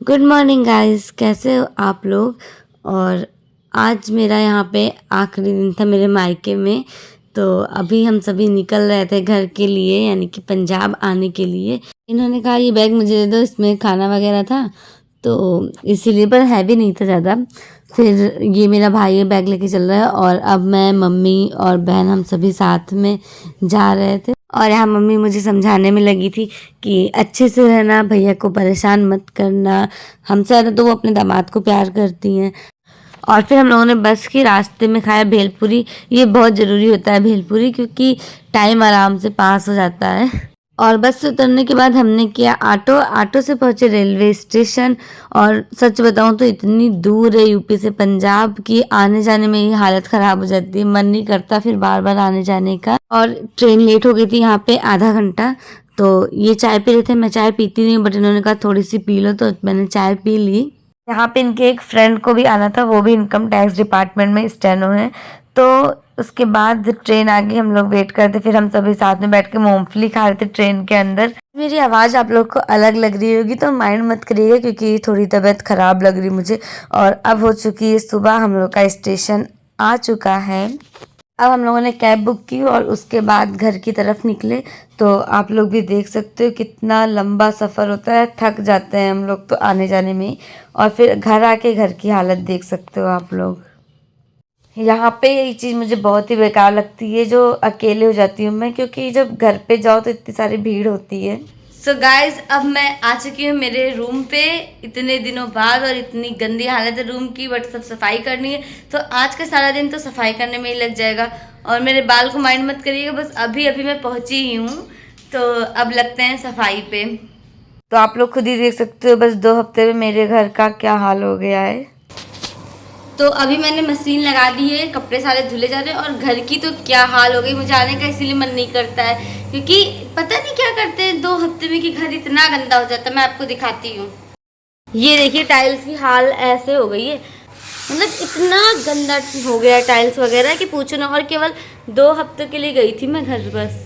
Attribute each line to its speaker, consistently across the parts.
Speaker 1: Good morning guys, कैसे हो आप लोग। और आज मेरा यहाँ पे आखिरी दिन था मेरे मायके में। तो अभी हम सभी निकल रहे थे घर के लिए, यानी कि पंजाब आने के लिए। इन्होंने कहा ये बैग मुझे दे दो, इसमें खाना वगैरह था तो इसीलिए, पर हैवी नहीं था ज़्यादा। फिर ये मेरा भाई ये बैग लेके चल रहा है और अब मैं, मम्मी और बहन हम सभी साथ में जा रहे थे। और यहाँ मम्मी मुझे समझाने में लगी थी कि अच्छे से रहना, भैया को परेशान मत करना। हमसे ज़्यादा तो वो अपने दामाद को प्यार करती हैं। और फिर हम लोगों ने बस के रास्ते में खाया भेलपूरी। ये बहुत ज़रूरी होता है भेलपूरी, क्योंकि टाइम आराम से पास हो जाता है। और बस से उतरने के बाद हमने किया ऑटो। ऑटो से पहुंचे रेलवे स्टेशन। और सच बताऊं तो इतनी दूर है यूपी से पंजाब की, आने जाने में ही हालत ख़राब हो जाती है, मन नहीं करता फिर बार बार आने जाने का। और ट्रेन लेट हो गई थी यहाँ पे आधा घंटा। तो ये चाय पी रहे थे, मैं चाय पीती नहीं, बट इन्होंने कहा थोड़ी सी पी लो, तो मैंने चाय पी ली। यहाँ पे इनके एक फ्रेंड को भी आना था, वो भी इनकम टैक्स डिपार्टमेंट में स्टेनो है। तो उसके बाद ट्रेन आ गई, हम लोग वेट करते, फिर हम सभी साथ में बैठ के मूंगफली खा रहे थे ट्रेन के अंदर। मेरी आवाज़ आप लोग को अलग लग रही होगी तो माइंड मत करिएगा, क्योंकि थोड़ी तबीयत खराब लग रही मुझे। और अब हो चुकी है सुबह, हम लोग का स्टेशन आ चुका है। अब हम लोगों ने कैब बुक की और उसके बाद घर की तरफ निकले। तो आप लोग भी देख सकते हो कितना लंबा सफ़र होता है, थक जाते हैं हम लोग तो आने जाने में। और फिर घर आके घर की हालत देख सकते हो आप लोग। यहाँ पे ये चीज़ मुझे बहुत ही बेकार लगती है, जो अकेले हो जाती हूँ मैं, क्योंकि जब घर पे जाओ तो इतनी सारी भीड़ होती है। सो गाइज, अब मैं आ चुकी हूँ मेरे रूम पे इतने दिनों बाद, और इतनी गंदी हालत है रूम की, बट सब सफाई करनी है। तो आज का सारा दिन तो सफाई करने में ही लग जाएगा। और मेरे बाल को माइंड मत करिएगा, बस अभी अभी मैं पहुँची ही हूँ, तो अब लगते हैं सफाई पे। तो आप लोग खुद ही देख सकते हो, बस 2 हफ्ते में मेरे घर का क्या हाल हो गया है। तो अभी मैंने मशीन लगा दी है, कपड़े सारे धुले जा रहे हैं। और घर की तो क्या हाल हो गई, मुझे आने का इसीलिए मन नहीं करता है, क्योंकि पता नहीं क्या करते हैं 2 हफ्ते में कि घर इतना गंदा हो जाता है। मैं आपको दिखाती हूँ, ये देखिए टाइल्स की हाल ऐसे हो गई है, मतलब इतना गंदा हो गया है टाइल्स वगैरह कि पूछो ना। और केवल 2 हफ्ते के लिए गई थी मैं घर, बस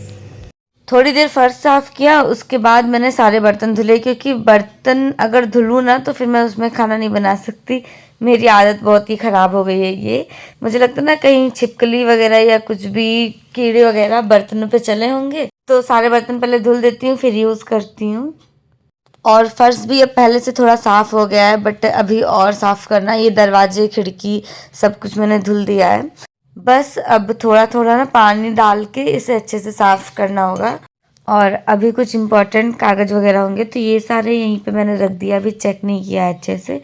Speaker 1: थोड़ी देर फर्श साफ किया, उसके बाद मैंने सारे बर्तन धुले, क्योंकि बर्तन अगर धुलूँ ना तो फिर मैं उसमें खाना नहीं बना सकती। मेरी आदत बहुत ही ख़राब हो गई है ये। मुझे लगता है ना कहीं छिपकली वगैरह या कुछ भी कीड़े वगैरह बर्तनों पे चले होंगे, तो सारे बर्तन पहले धुल देती हूँ फिर यूज़ करती हूँ। और फर्श भी अब पहले से थोड़ा साफ़ हो गया है, बट अभी और साफ़ करना। ये दरवाजे खिड़की सब कुछ मैंने धुल दिया है, बस अब थोड़ा थोड़ा ना पानी डाल के इसे अच्छे से साफ़ करना होगा। और अभी कुछ इम्पोर्टेंट कागज़ वगैरह होंगे, तो ये सारे यहीं पे मैंने रख दिया, अभी चेक नहीं किया है अच्छे से।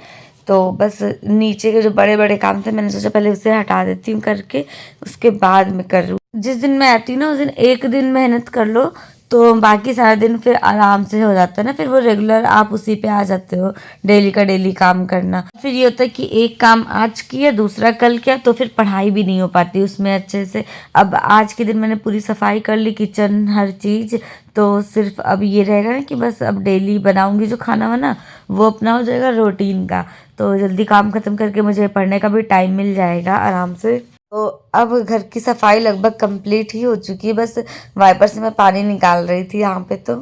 Speaker 1: तो बस नीचे के जो बड़े बड़े काम थे, मैंने सोचा पहले उसे हटा देती हूँ करके, उसके बाद मैं कर लूँ। जिस दिन मैं आती हूँ ना, उस दिन एक दिन मेहनत कर लो तो बाकी सारा दिन फिर आराम से हो जाता है ना, फिर वो रेगुलर आप उसी पे आ जाते हो, डेली का डेली काम करना। फिर ये होता है कि एक काम आज किया, दूसरा कल किया, तो फिर पढ़ाई भी नहीं हो पाती उसमें अच्छे से। अब आज के दिन मैंने पूरी सफाई कर ली, किचन हर चीज़। तो सिर्फ अब ये रहेगा ना कि बस अब डेली बनाऊंगी जो खाना वाना, वो अपना हो जाएगा रूटीन का। तो जल्दी काम ख़त्म करके मुझे पढ़ने का भी टाइम मिल जाएगा आराम से। तो अब घर की सफाई लगभग कंप्लीट ही हो चुकी है, बस वाइपर से मैं पानी निकाल रही थी यहाँ पे। तो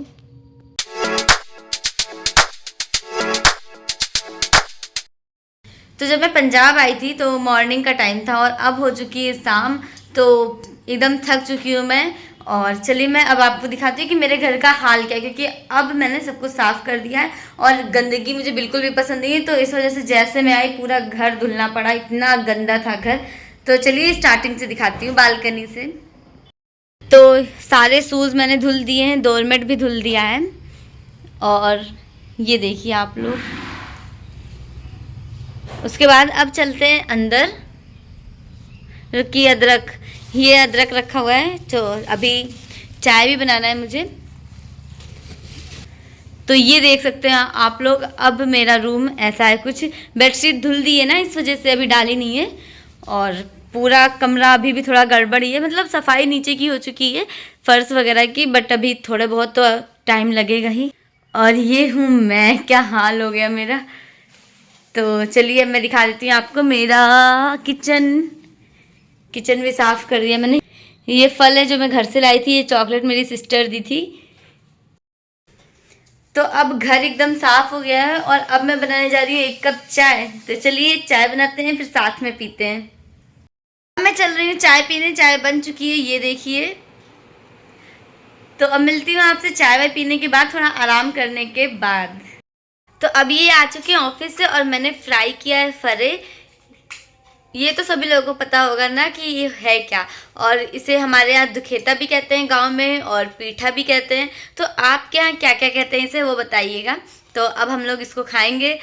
Speaker 1: जब मैं पंजाब आई थी तो मॉर्निंग का टाइम था, और अब हो चुकी है शाम। तो एकदम थक चुकी हूँ मैं। और चलिए मैं अब आपको दिखाती हूँ कि मेरे घर का हाल क्या है, क्योंकि अब मैंने सब कुछ साफ़ कर दिया है। और गंदगी मुझे बिल्कुल भी पसंद नहीं है, तो इस वजह से जैसे मैं आई पूरा घर धुलना पड़ा, इतना गंदा था घर। तो चलिए स्टार्टिंग से दिखाती हूँ, बालकनी से। तो सारे शूज़ मैंने धुल दिए हैं, डोरमेट भी धुल दिया है। और ये देखिए आप लोग। उसके बाद अब चलते हैं अंदर। रुकी, अदरक, ये अदरक रखा हुआ है, तो अभी चाय भी बनाना है मुझे। तो ये देख सकते हैं आप लोग, अब मेरा रूम ऐसा है कुछ। बेडशीट धुल दी है ना, इस वजह से अभी डाली नहीं है। और पूरा कमरा अभी भी थोड़ा गड़बड़ ही है, मतलब सफाई नीचे की हो चुकी है फर्श वगैरह की, बट अभी थोड़े बहुत तो टाइम लगेगा ही। और ये हूँ मैं, क्या हाल हो गया मेरा। तो चलिए अब मैं दिखा देती हूँ आपको मेरा किचन। किचन भी साफ़ कर दिया मैंने। ये फल है जो मैं घर से लाई थी, ये चॉकलेट मेरी सिस्टर दी थी। तो अब घर एकदम साफ हो गया है और अब मैं बनाने जा रही हूँ 1 कप चाय। तो चलिए चाय बनाते हैं फिर साथ में पीते हैं। अब मैं चल रही हूँ चाय पीने, चाय बन चुकी है ये देखिए। तो अब मिलती हूँ आपसे चाय वाय पीने के बाद, थोड़ा आराम करने के बाद। तो अब ये आ चुके हैं ऑफिस से और मैंने फ्राई किया है फरे। ये तो सभी लोगों को पता होगा ना कि ये है क्या, और इसे हमारे यहाँ दुखेता भी कहते हैं गांव में और पीठा भी कहते हैं। तो आपके यहाँ क्या क्या कहते हैं इसे, वो बताइएगा। तो अब हम लोग इसको खाएंगे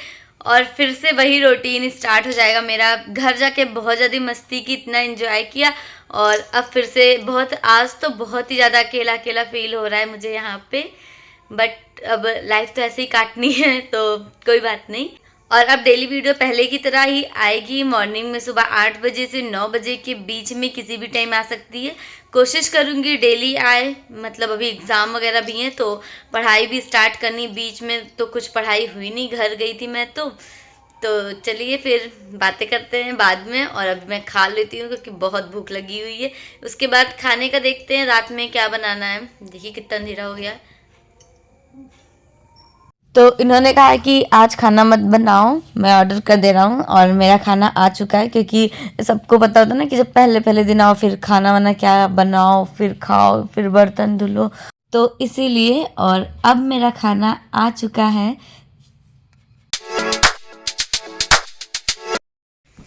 Speaker 1: और फिर से वही रूटीन स्टार्ट हो जाएगा मेरा। घर जाके बहुत ज़्यादा मस्ती की, इतना एंजॉय किया, और अब फिर से बहुत, आज तो बहुत ही ज़्यादा अकेला अकेला फील हो रहा है मुझे यहाँ पे। बट अब लाइफ तो ऐसे ही काटनी है तो कोई बात नहीं। और अब डेली वीडियो पहले की तरह ही आएगी। मॉर्निंग में सुबह 8 बजे से 9 बजे के बीच में किसी भी टाइम आ सकती है। कोशिश करूँगी डेली आए, मतलब अभी एग्ज़ाम वगैरह भी हैं तो पढ़ाई भी स्टार्ट करनी। बीच में तो कुछ पढ़ाई हुई नहीं, घर गई थी मैं तो चलिए फिर बातें करते हैं बाद में। और अभी मैं खा लेती हूँ क्योंकि बहुत भूख लगी हुई है। उसके बाद खाने का देखते हैं रात में क्या बनाना है। देखिए कितना अंधेरा हो गया। तो इन्होंने कहा कि आज खाना मत बनाओ, मैं ऑर्डर कर दे रहा हूँ, और मेरा खाना आ चुका है। क्योंकि सबको पता होता है ना कि जब पहले पहले दिन आओ फिर खाना वाना क्या बनाओ, फिर खाओ, फिर बर्तन धुलो, तो इसीलिए। और अब मेरा खाना आ चुका है।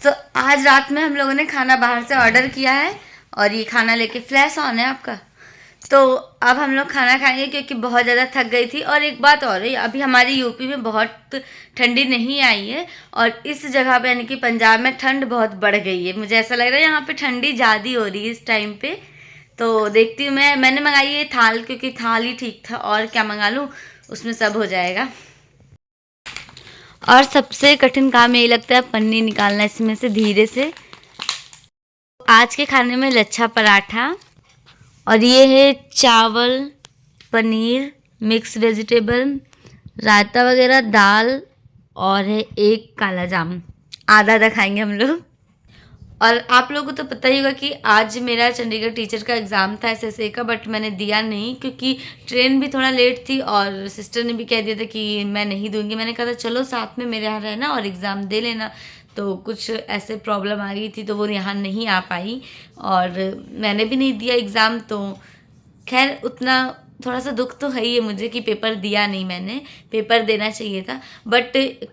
Speaker 1: तो आज रात में हम लोगों ने खाना बाहर से ऑर्डर किया है और ये खाना लेके फ्लैश ऑन है आपका। तो अब हम लोग खाना खाएंगे क्योंकि बहुत ज़्यादा थक गई थी। और एक बात और है, अभी हमारे यूपी में बहुत ठंडी नहीं आई है, और इस जगह पे यानी कि पंजाब में ठंड बहुत बढ़ गई है। मुझे ऐसा लग रहा है यहाँ पे ठंडी ज़्यादा हो रही है इस टाइम पे। तो देखती हूँ मैंने मंगाई है थाल, क्योंकि थाल ही ठीक था, और क्या मंगा लूँ, उसमें सब हो जाएगा। और सबसे कठिन काम यही लगता है पन्नी निकालना इसमें से धीरे से। आज के खाने में लच्छा पराठा, और ये है चावल, पनीर, मिक्स वेजिटेबल, रायता वगैरह, दाल, और है एक काला जाम। आधा आधा खाएंगे हम लोग। और आप लोगों को तो पता ही होगा कि आज मेरा चंडीगढ़ टीचर का एग्ज़ाम था एसएसए का, बट मैंने दिया नहीं क्योंकि ट्रेन भी थोड़ा लेट थी और सिस्टर ने भी कह दिया था कि मैं नहीं दूंगी। मैंने कहा था चलो साथ में मेरे यहाँ रहना और एग्ज़ाम दे लेना। तो कुछ ऐसे प्रॉब्लम आ गई थी तो वो यहाँ नहीं आ पाई और मैंने भी नहीं दिया एग्ज़ाम। तो खैर उतना थोड़ा सा दुख तो है ही है मुझे कि पेपर दिया नहीं मैंने, पेपर देना चाहिए था। बट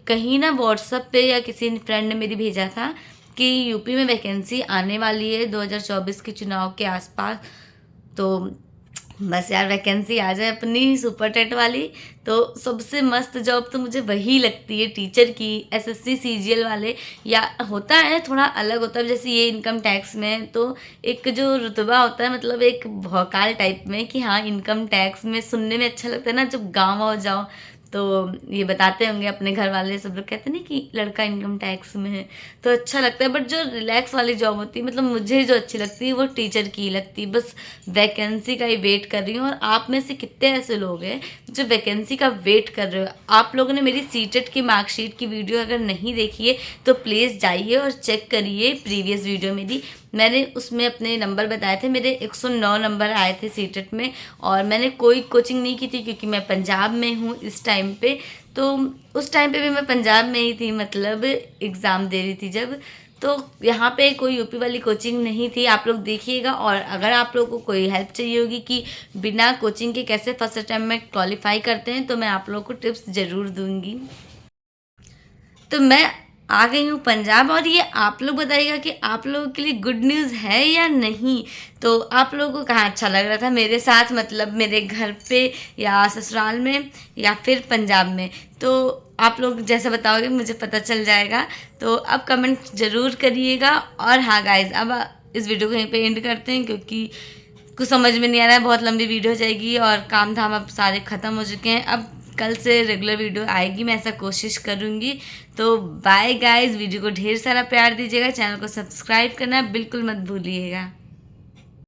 Speaker 1: कहीं ना व्हाट्सएप पे या किसी फ्रेंड ने मेरी भेजा था कि यूपी में वैकेंसी आने वाली है 2024 के चुनाव के आसपास। तो बस यार वैकेंसी आ जाए अपनी सुपर टेट वाली तो सबसे मस्त जॉब तो मुझे वही लगती है, टीचर की। एसएससी सीजीएल वाले या होता है थोड़ा अलग होता है, जैसे ये इनकम टैक्स में तो एक जो रुतबा होता है, मतलब एक भौकाल टाइप में कि हाँ इनकम टैक्स में सुनने में अच्छा लगता है ना। जब गाँव आओ जाओ तो ये बताते होंगे अपने घर वाले, सब लोग कहते हैं ना कि लड़का इनकम टैक्स में है तो अच्छा लगता है। बट जो रिलैक्स वाली जॉब होती है, मतलब मुझे जो अच्छी लगती है वो टीचर की लगती है। बस वैकेंसी का ही वेट कर रही हूँ। और आप में से कितने ऐसे लोग हैं जो वैकेंसी का वेट कर रहे हो? आप लोगों ने मेरी सीटेट की मार्कशीट की वीडियो अगर नहीं देखी है तो प्लीज़ जाइए और चेक करिए प्रीवियस वीडियो मेरी। मैंने उसमें अपने नंबर बताए थे, मेरे 109 नंबर आए थे सीटेट में। और मैंने कोई कोचिंग नहीं की थी क्योंकि मैं पंजाब में हूँ इस टाइम पे। तो उस टाइम पे भी मैं पंजाब में ही थी, मतलब एग्ज़ाम दे रही थी जब। तो यहाँ पे कोई यूपी वाली कोचिंग नहीं थी, आप लोग देखिएगा। और अगर आप लोगों को कोई हेल्प चाहिए होगी कि बिना कोचिंग के कैसे फर्स्ट अटैम्प्ट में क्वालिफाई करते हैं तो मैं आप लोगों को टिप्स ज़रूर दूँगी। तो मैं आ गई हूँ पंजाब, और ये आप लोग बताइएगा कि आप लोगों के लिए गुड न्यूज़ है या नहीं। तो आप लोगों को कहाँ अच्छा लग रहा था मेरे साथ, मतलब मेरे घर पे या ससुराल में या फिर पंजाब में। तो आप लोग जैसा बताओगे मुझे पता चल जाएगा। तो अब कमेंट ज़रूर करिएगा। और हाँ गाइज, अब इस वीडियो को यहीं पे एंड करते हैं क्योंकि कुछ समझ में नहीं आ रहा है, बहुत लंबी वीडियो हो जाएगी और काम धाम अब सारे ख़त्म हो चुके हैं। अब कल से रेगुलर वीडियो आएगी, मैं ऐसा कोशिश करूँगी। तो बाय गाइस, वीडियो को ढेर सारा प्यार दीजिएगा, चैनल को सब्सक्राइब करना बिल्कुल मत भूलिएगा।